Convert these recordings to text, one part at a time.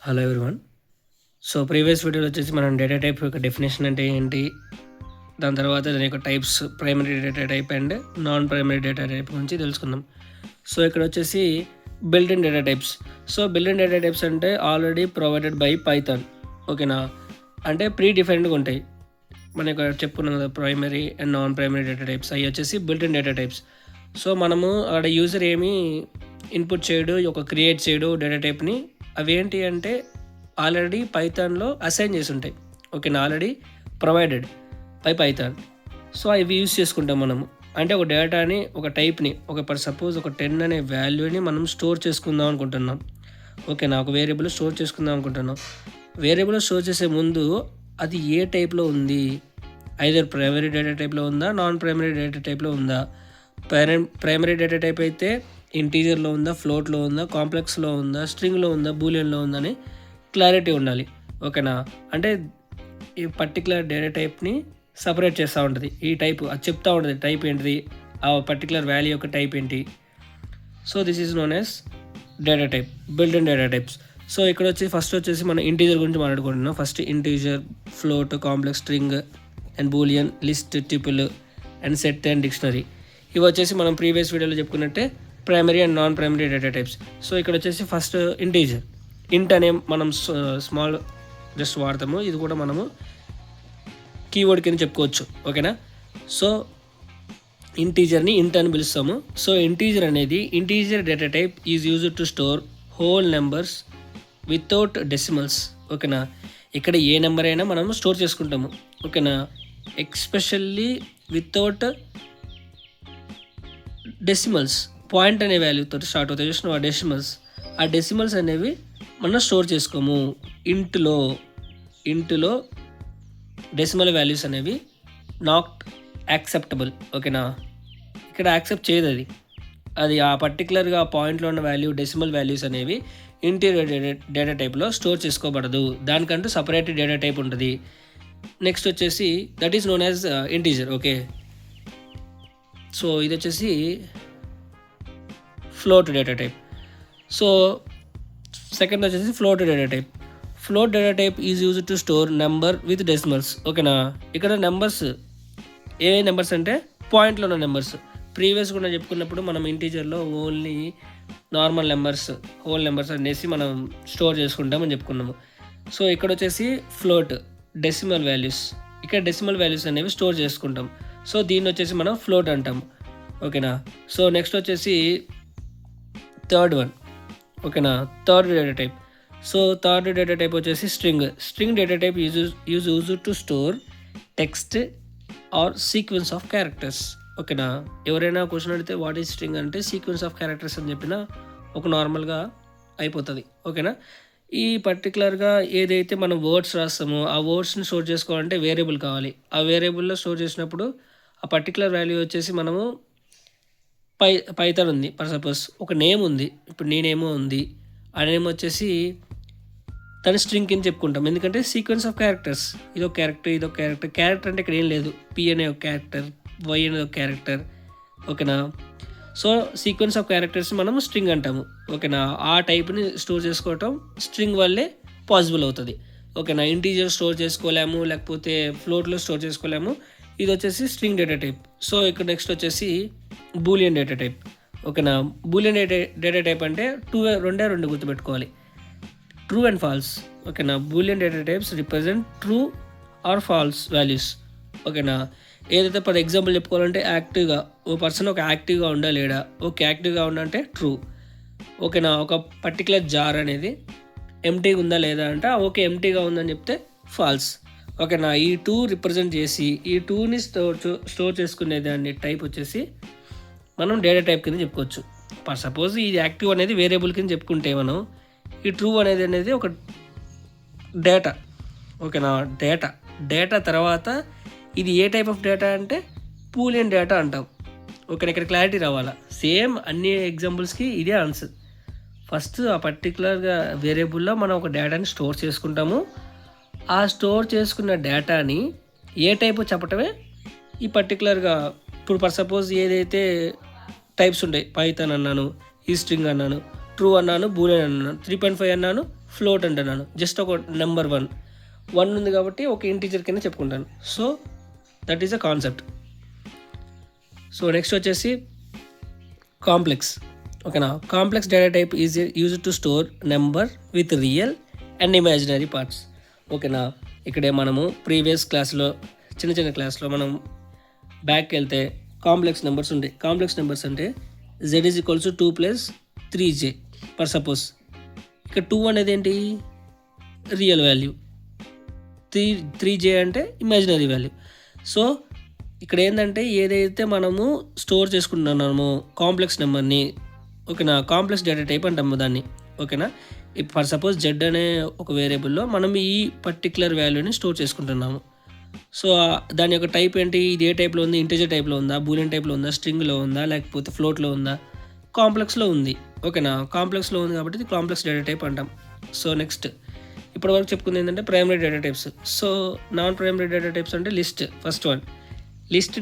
Hello everyone. So previous వీడియోలో వచ్చేసి మనం డేటా టైప్ యొక్క డెఫినేషన్ అంటే ఏంటి, దాని తర్వాత దాని యొక్క types primary data type and non primary data type గురించి తెలుసుకుందాం. సో ఇక్కడ వచ్చేసి built in data types. So built in data types అంటే ఆల్రెడీ ప్రొవైడెడ్ బై పైథాన్. ఓకేనా, అంటే ప్రీ డిఫైన్డ్గా ఉంటాయి. మనం ఇక్కడ చెప్పుకున్నాం కదా, primary and non primary data types. అవి వచ్చేసి built in data types. So మనము అక్కడ యూజర్ ఏమి ఇన్పుట్ చేయడు, ఒక క్రియేట్ చేయడు డేటా టైప్ని. అవి ఏంటి అంటే ఆల్రెడీ పైథాన్లో అసైన్ చేసి ఉంటాయి. ఓకేనా, already provided by Python. So అవి యూజ్ చేసుకుంటాం మనము. అంటే ఒక డేటాని, ఒక టైప్ని, సపోజ్ ఒక 10 అనే వాల్యూని మనం స్టోర్ చేసుకుందాం అనుకుంటున్నాం. ఓకేనా, ఒక వేరియబుల్ స్టోర్ చేసుకుందాం అనుకుంటున్నాం. వేరియబుల్ స్టోర్ చేసే ముందు అది ఏ టైప్లో ఉంది, ఐదర్ ప్రైమరీ డేటా టైప్లో ఉందా, నాన్ ప్రైమరీ డేటా టైప్లో ఉందా. ప్రైమరీ డేటా టైప్ అయితే ఇంటీజర్లో ఉందా, ఫ్లోట్లో ఉందా, కాంప్లెక్స్లో ఉందా, స్ట్రింగ్లో ఉందా, బూలియన్లో ఉందా అని క్లారిటీ ఉండాలి. ఓకేనా, అంటే ఈ పర్టికులర్ డేటా టైప్ని సపరేట్ చేస్తూ ఉంటుంది. ఈ టైప్ అది చెప్తూ ఉంటుంది, టైప్ ఏంటిది, ఆ పర్టికులర్ వాల్యూ యొక్క టైప్ ఏంటి. So this is known as data type, built in data types. So ఇక్కడ ఫస్ట్ వచ్చేసి మనం ఇంటీజర్ గురించి మాట్లాడుకుంటున్నాం. First integer, float, complex, string and boolean, list, tuple and set and dictionary. ఇవి వచ్చేసి మనం ప్రీవియస్ వీడియోలో చెప్పుకున్నట్టే primary and non primary data types. So ఇక్కడ వచ్చేసి ఫస్ట్ ఇంటీజర్. ఇంట్ అనే మనం స్మాల్ జస్ట్ వాడతాము. ఇది కూడా మనము కీవర్డ్ కింద చెప్పుకోవచ్చు. ఓకేనా, సో ఇంటీజర్ని ఇంట్ అని పిలుస్తాము. సో ఇంటీజర్ అనేది integer data type is used to store whole numbers without decimals. ఓకేనా, ఇక్కడ ఏ నెంబర్ అయినా మనం స్టోర్ చేసుకుంటాము. ఓకేనా, ఎక్స్పెషల్లీ వితౌట్ డెసిమల్స్. పాయింట్ అనే వాల్యూతో స్టార్ట్ అవుతాయి చూసిన ఆ డెసిమల్స్. ఆ డెసిమల్స్ అనేవి మనం స్టోర్ చేసుకోము. ఇంట్లో డెసిమల్ వాల్యూస్ అనేవి నాట్ యాక్సెప్టబుల్. ఓకేనా, ఇక్కడ యాక్సెప్ట్ చేయదు అది ఆ పర్టికులర్గా ఆ పాయింట్లో ఉన్న వాల్యూ, డెసిమల్ వాల్యూస్ అనేవి ఇంటీరియర్ డేటా టైప్లో స్టోర్ చేసుకోబడదు. దానికంటూ సపరేట్ డేటా టైప్ ఉంటుంది. నెక్స్ట్ వచ్చేసి that is known as integer. Okay, so ఇది వచ్చేసి float data type. So second వచ్చేసి float data type. Float data type is used to store number with decimals. ఓకేనా, ఇక్కడ నెంబర్స్ ఏ numbers అంటే పాయింట్లో ఉన్న నెంబర్స్. ప్రీవియస్ కూడా చెప్పుకున్నప్పుడు మనం ఇంటీజర్లో only normal numbers, whole numbers అనేసి మనం స్టోర్ చేసుకుంటామని చెప్పుకున్నాము. సో ఇక్కడ వచ్చేసి ఫ్లోట్ డెసిమల్ వాల్యూస్. ఇక్కడ డెసిమల్ వాల్యూస్ అనేవి స్టోర్ చేసుకుంటాం. సో దీన్ని వచ్చేసి మనం ఫ్లోట్ అంటాం. ఓకేనా, సో నెక్స్ట్ వచ్చేసి థర్డ్ వన్. ఓకేనా, third data type. So third data type వచ్చేసి string data type use to store text or sequence of characters. ఓకేనా, ఎవరైనా క్వశ్చన్ అడిగితే వాట్ ఈజ్ స్ట్రింగ్ అంటే సీక్వెన్స్ ఆఫ్ క్యారెక్టర్స్ అని చెప్పినా ఒక నార్మల్గా అయిపోతుంది. ఓకేనా, ఈ పర్టికులర్గా ఏదైతే మనం వర్డ్స్ రాస్తామో ఆ వర్డ్స్ని స్టోర్ చేసుకోవాలంటే వేరియబుల్ కావాలి. ఆ వేరియబుల్లో స్టోర్ చేసినప్పుడు ఆ పర్టికులర్ వాల్యూ వచ్చేసి మనము పైథాన్ ఉంది, ఫర్ సపోజ్ ఒక నేమ్ ఉంది, ఇప్పుడు నీ నేమ్ ఉంది. ఆ నేమ్ వచ్చేసి దాని స్ట్రింగ్ కింద చెప్పుకుంటాం. ఎందుకంటే సీక్వెన్స్ ఆఫ్ క్యారెక్టర్స్, ఇదొక క్యారెక్టర్. క్యారెక్టర్ అంటే ఇక్కడ ఏం లేదు, పి అనే ఒక క్యారెక్టర్, వై అనేది ఒక క్యారెక్టర్. ఓకేనా, సో సీక్వెన్స్ ఆఫ్ క్యారెక్టర్స్ మనం స్ట్రింగ్ అంటాము. ఓకేనా, ఆ టైప్ని స్టోర్ చేసుకోవటం స్ట్రింగ్ వల్లే పాసిబుల్ అవుతుంది. ఓకేనా, ఇంటీజర్ స్టోర్ చేసుకోలేము, లేకపోతే ఫ్లోట్లో స్టోర్ చేసుకోలేము. ఇది వచ్చేసి స్ట్రింగ్ డేటా టైప్. సో ఇక్కడ నెక్స్ట్ వచ్చేసి బూలియన్ డేటా టైప్. ఓకేనా, బూలియన్ డేటా టైప్ అంటే రెండు గుర్తుపెట్టుకోవాలి, ట్రూ అండ్ ఫాల్స్. ఓకేనా, boolean data types represent true or false values. ఓకేనా, ఏదైతే ఫర్ ఎగ్జాంపుల్ చెప్పుకోవాలంటే యాక్టివ్గా ఓ పర్సన్ ఒక యాక్టివ్గా ఉండా లేడా. ఓకే, యాక్టివ్గా ఉండంటే ట్రూ. ఓకేనా, ఒక పర్టికులర్ జార్ అనేది ఎంటీగా ఉందా లేదా అంటే ఓకే ఎంటీగా ఉందని చెప్తే ఫాల్స్. ఓకేనా, ఈ టూ రిప్రజెంట్ చేసి ఈ టూని స్టోర్ చేసుకునే దాన్ని టైప్ వచ్చేసి మనం డేటా టైప్ కింద చెప్పుకోవచ్చు. ఫర్ సపోజ్ ఇది యాక్టివ్ అనేది వేరియబుల్ కింద చెప్పుకుంటే మనం ఈ ట్రూ అనేది ఒక డేటా. ఓకేనా, డేటా తర్వాత ఇది ఏ టైప్ ఆఫ్ డేటా అంటే బూలియన్ డేటా అంటాం. ఓకేనా, ఇక్కడ క్లారిటీ రావాలా. సేమ్ అన్ని ఎగ్జాంపుల్స్కి ఇదే ఆన్సర్. ఫస్ట్ ఆ పర్టికులర్గా వేరియబుల్లో మనం ఒక డేటాని స్టోర్ చేసుకుంటాము. ఆ స్టోర్ చేసుకున్న డేటాని ఏ టైపు చెప్పటమే ఈ పర్టికులర్గా. ఇప్పుడు ఫర్ సపోజ్ ఏదైతే టైప్స్ ఉంటాయి, పైథాన్ అన్నాను, ఈ స్ట్రింగ్ అన్నాను, ట్రూ అన్నాను, బూలియన్ అన్నాను, 3.5 అన్నాను, ఫ్లోట్ అంటున్నాను, జస్ట్ ఒక నెంబర్ 1 ఉంది కాబట్టి ఒక ఇంటీజర్ కింద చెప్పుకుంటాను. So that is a concept. So next వచ్చేసి కాంప్లెక్స్. ఓకేనా, complex data type is used to store number with real and imaginary parts. ఓకేనా, ఇక్కడే మనము ప్రీవియస్ క్లాస్లో చిన్న క్లాస్లో మనం బ్యాక్కి వెళ్తే కాంప్లెక్స్ నెంబర్స్ ఉంటాయి. కాంప్లెక్స్ నెంబర్స్ అంటే z is equals 2 + 3j for suppose. ఇక్కడ 2 అనేది ఏంటి, రియల్ వాల్యూ, 3j అంటే ఇమాజినరీ వాల్యూ. సో ఇక్కడ ఏంటంటే ఏదైతే మనము స్టోర్ చేసుకుంటున్నామో కాంప్లెక్స్ నెంబర్ని, ఓకేనా, కాంప్లెక్స్ డేటా టైప్ అంటాము దాన్ని. ఓకేనా, ఫర్ సపోజ్ జెడ్ అనే ఒక వేరియబుల్లో మనం ఈ పర్టికులర్ వాల్యూని స్టోర్ చేసుకుంటున్నాము. సో దాని యొక్క టైప్ ఏంటి, ఇది ఏ టైప్లో ఉంది, ఇంటిజర్ టైప్లో ఉందా, బూలియన్ టైప్లో ఉందా, స్ట్రింగ్లో ఉందా, లేకపోతే ఫ్లోట్లో ఉందా, కాంప్లెక్స్లో ఉంది. ఓకేనా, కాంప్లెక్స్లో ఉంది కాబట్టి ఇది కాంప్లెక్స్ డేటా టైప్ అంటాం. సో నెక్స్ట్ ఇప్పటి వరకు చెప్పుకుంది ఏంటంటే primary data types. So non primary data types అంటే లిస్ట్, ఫస్ట్ వన్ లిస్ట్.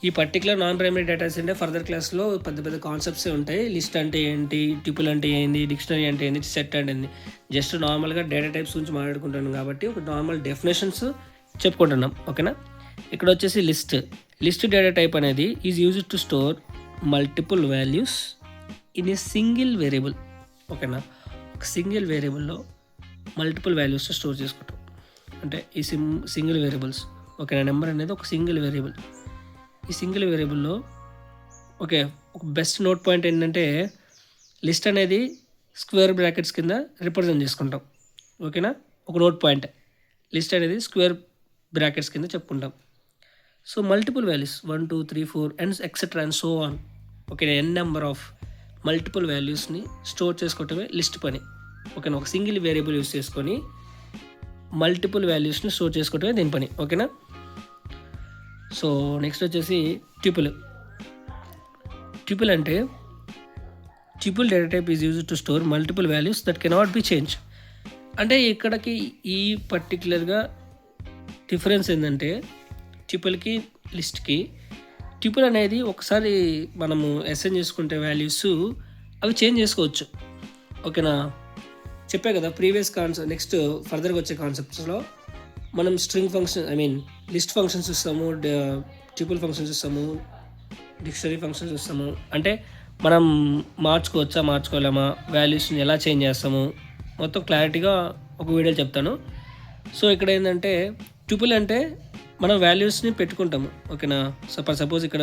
ఈ పర్టికులర్ నాన్ ప్రైమరీ డేటాస్ అంటే ఫర్దర్ క్లాస్లో పెద్ద కాన్సెప్ట్స్ ఉంటాయి. లిస్ట్ అంటే ఏంటి, ట్యూపుల్ అంటే ఏంటి, డిక్షనరీ అంటే ఏంటి, సెట్ అంటే ఏంటి. జస్ట్ నార్మల్గా డేటా టైప్స్ గురించి మాట్లాడుకుంటున్నాం కాబట్టి ఒక నార్మల్ డెఫినేషన్స్ చెప్పుకుంటున్నాం. ఓకేనా, ఇక్కడ వచ్చేసి లిస్ట్ డేటా టైప్ అనేది is used to store multiple values in a single variable. ఓకేనా, ఒక సింగిల్ వేరియబుల్లో మల్టిపుల్ వాల్యూస్ స్టోర్ చేసుకుంటాం. అంటే ఈ సింగిల్ వేరియబుల్స్. ఓకేనా, నెంబర్ అనేది ఒక సింగిల్ వేరియబుల్. ఈ సింగిల్ వేరియబుల్లో ఒక బెస్ట్ నోట్ పాయింట్ ఏంటంటే లిస్ట్ అనేది స్క్వేర్ బ్రాకెట్స్ కింద రిప్రజెంట్ చేసుకుంటాం. ఓకేనా, ఒక నోట్ పాయింట్ లిస్ట్ అనేది స్క్వేర్ బ్రాకెట్స్ కింద చెప్పుకుంటాం. So multiple values 1 2 3 4 and etcetera and so on. ఓకేనా, ఎన్ నెంబర్ ఆఫ్ మల్టిపుల్ వాల్యూస్ని స్టోర్ చేసుకోవటమే లిస్ట్ పని. ఓకేనా, ఒక సింగిల్ వేరియబుల్ యూస్ చేసుకొని మల్టిపుల్ వాల్యూస్ని స్టోర్ చేసుకోవటమే దీని పని. ఓకేనా, సో నెక్స్ట్ వచ్చేసి ట్యూపుల్ అంటే tuple data type is used to store multiple values that cannot be change. అంటే ఇక్కడికి ఈ పర్టికులర్గా డిఫరెన్స్ ఏంటంటే ట్యూపుల్కి లిస్ట్కి, ట్యూపుల్ అనేది ఒకసారి మనము అసైన్ చేసుకుంటే వాల్యూస్ అవి చేంజ్ చేసుకోవచ్చు. ఓకేనా, చెప్పే కదా ప్రీవియస్ కాన్సెప్ట్. నెక్స్ట్ ఫర్దర్గా వచ్చే కాన్సెప్ట్స్లో మనం స్ట్రింగ్ ఫంక్షన్ లిస్ట్ ఫంక్షన్స్ ఇస్తాము, ట్యూపుల్ ఫంక్షన్స్ ఇస్తాము, డిక్షనరీ ఫంక్షన్స్ ఇస్తాము. అంటే మనం మార్చుకోలేమా, వాల్యూస్ని ఎలా చేంజ్ చేస్తాము, మొత్తం క్లారిటీగా ఒక వీడియోలో చెప్తాను. సో ఇక్కడ ఏంటంటే ట్యూపుల్ అంటే మనం వాల్యూస్ని పెట్టుకుంటాము. ఓకేనా, సపోజ్ ఇక్కడ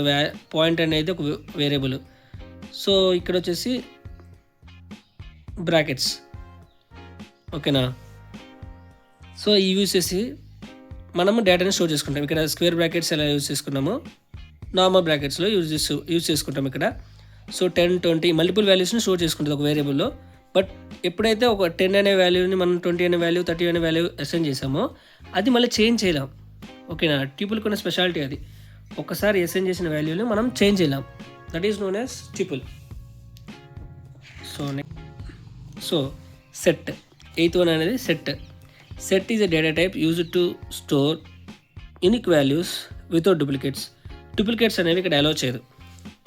పాయింట్ అనేది ఒక వేరియబుల్. సో ఇక్కడ వచ్చేసి బ్రాకెట్స్. ఓకేనా, సో ఇవి యూజ్ చేసి మనము డేటాని స్టోర్ చేసుకుంటాం. ఇక్కడ స్క్వేర్ బ్రాకెట్స్ ఎలా యూజ్ చేసుకున్నామో నార్మల్ బ్రాకెట్స్లో యూజ్ చేసుకుంటాం ఇక్కడ. సో 10 20 మల్టిపుల్ వాల్యూస్ని స్టోర్ చేసుకుంటుంది ఒక వేరియబుల్లో. బట్ ఎప్పుడైతే ఒక 10 అనే వాల్యూని మనం 20 అనే వాల్యూ 30 అనే వాల్యూ అసైన్ చేసామో అది మళ్ళీ చేంజ్ చేయలేం. ఓకేనా, ట్యూపుల్కి ఉన్న స్పెషాలిటీ అది. ఒక్కసారి అసైన్ చేసిన వాల్యూని మనం చేంజ్ చేయలేం. That is known as tuple. So set, 8th one అనేది set is a data type used to store unique values without duplicates అనేవి ఇక్కడ అలౌ చేయదు.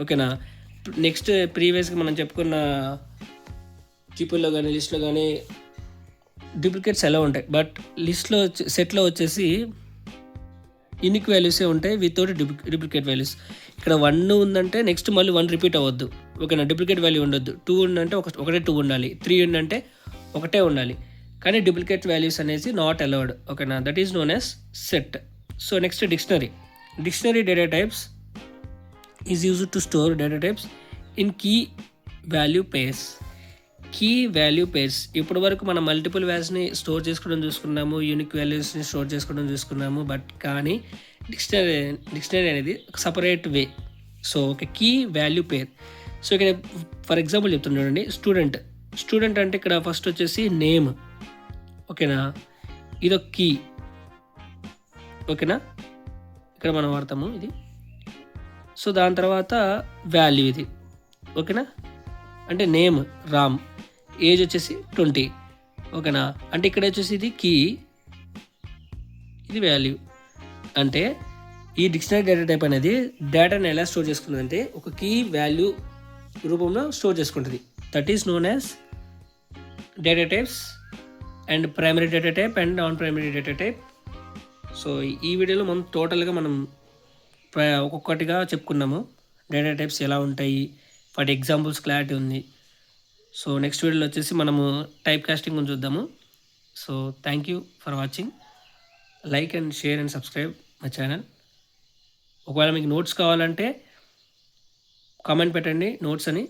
ఓకేనా, నెక్స్ట్ ప్రీవియస్గా మనం చెప్పుకున్న ట్యూపుల్లో కానీ లిస్ట్లో కానీ డూప్లికేట్స్ ఎలా ఉంటాయి. బట్ సెట్లో వచ్చేసి యూనిక్ వాల్యూసే ఉంటాయి వితౌట్ డూప్లికేట్ వాల్యూస్. ఇక్కడ 1 ఉందంటే నెక్స్ట్ మళ్ళీ 1 రిపీట్ అవ్వద్దు. ఓకేనా, డూప్లికేట్ వాల్యూ ఉండొద్దు. 2 ఉందంటే ఒకటే 2 ఉండాలి. 3 ఉందంటే ఒకటే ఉండాలి. కానీ డూప్లికేట్ వాల్యూస్ అనేసి నాట్ అలౌడ్. ఓకేనా, that is known as set. So next dictionary data types is used to store data types in key value pairs. ఇప్పటి వరకు మనం మల్టిపుల్ వాల్యూస్ని స్టోర్ చేసుకోవడం చూసుకున్నాము, యూనిక్ వాల్యూస్ని స్టోర్ చేసుకోవడం చూసుకున్నాము. బట్ కానీ డిక్షనరీ అనేది ఒక సపరేట్ వే. సో ఒక కీ వాల్యూ పేర్. సో ఇక్కడ ఫర్ ఎగ్జాంపుల్ చెప్తున్నాను చూడండి, స్టూడెంట్ అంటే ఇక్కడ ఫస్ట్ వచ్చేసి నేమ్. ఓకేనా, ఇదొక కీ. ఓకేనా, ఇక్కడ మనం వాడతాము ఇది. సో దాని తర్వాత వాల్యూ ఇది. ఓకేనా, అంటే నేమ్ రామ్, ఏజ్ వచ్చేసి 20. ఓకేనా, అంటే ఇక్కడ వచ్చేసి ఇది కీ, ఇది వాల్యూ. అంటే ఈ డిక్షనరీ డేటా టైప్ అనేది డేటాని ఎలా స్టోర్ చేసుకుంటుంది అంటే ఒక కీ వాల్యూ రూపంలో స్టోర్ చేసుకుంటుంది. That is known as data types and primary data type and non primary data type. So ఈ వీడియోలో మనం టోటల్గా మనం ఒక్కొక్కటిగా చెప్పుకున్నాము. డేటా టైప్స్ ఎలా ఉంటాయి, వాటి ఎగ్జాంపుల్స్ క్లారిటీ ఉంది. సో నెక్స్ట్ వీడియోలో వచ్చేసి మనము టైప్ కాస్టింగ్ గురించి చూద్దాము. So thank you for watching. Like and share and subscribe my channel. ఒకవేళ మీకు నోట్స్ కావాలంటే కామెంట్ పెట్టండి, నోట్స్ అని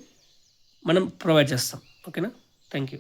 మనం ప్రొవైడ్ చేస్తాం. ఓకేనా? Thank you.